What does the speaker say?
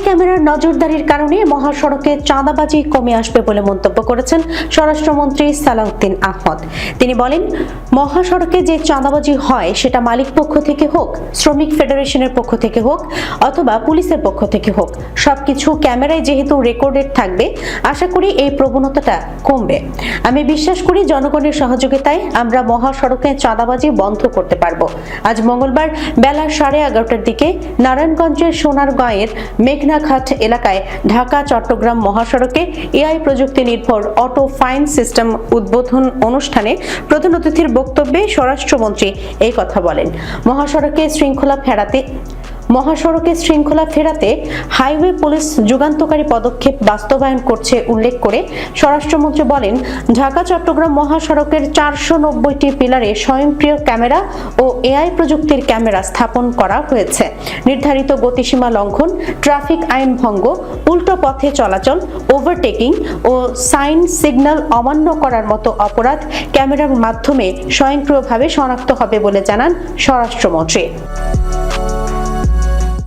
ক্যামেরার নজরদারির কারণে মহাসড়কে চাঁদাবাজি কমে আসবে বলে মন্তব্য করেছেন স্বরাষ্ট্রমন্ত্রী সালাউদ্দিন আহমদ। তিনি বলেন, মহাসড়কে যে চাঁদাবাজি হয় সেটা মালিক পক্ষ থেকে হোক, শ্রমিক ফেডারেশনের পক্ষ থেকে হোক অথবা পুলিশের পক্ষ থেকে হোক, সবকিছু ক্যামেরায় যেহেতু রেকর্ডেড থাকবে, আশা করি এই প্রবণতাটা কমবে। আমি বিশ্বাস করি জনগণের সহযোগিতায় আমরা মহাসড়কে চাঁদাবাজি বন্ধ করতে পারবো। আজ মঙ্গলবার বেলা 11:30টার দিকে নারায়ণগঞ্জের সোনারগাঁয়ের মেঘনাঘাট এলাকায় ঢাকা চট্টগ্রাম মহাসড়কে এআই প্রযুক্তি নির্ভর অটো ফাইন সিস্টেম উদ্বোধন অনুষ্ঠানে প্রধান অতিথির বক্তব্যে স্বরাষ্ট্রমন্ত্রী এই কথা বলেন। মহাসড়কে শৃঙ্খলা ফেরাতে হাইওয়ে পুলিশ যুগান্তকারী পদক্ষেপ বাস্তবায়ন করছে উল্লেখ করে স্বরাষ্ট্রমন্ত্রী বলেন, ঢাকা চট্টগ্রাম মহাসড়কের 490টি পিলারে স্বয়ংক্রিয় ক্যামেরা ও এআই প্রযুক্তির ক্যামেরা স্থাপন করা হয়েছে। নির্ধারিত গতিসীমা লঙ্ঘন, ট্রাফিক আইন ভঙ্গ, উল্টো পথে চলাচল, ওভারটেকিং ও সাইন সিগন্যাল অমান্য করার মতো অপরাধ ক্যামেরার মাধ্যমে স্বয়ংক্রিয়ভাবে শনাক্ত হবে বলে জানান স্বরাষ্ট্রমন্ত্রী।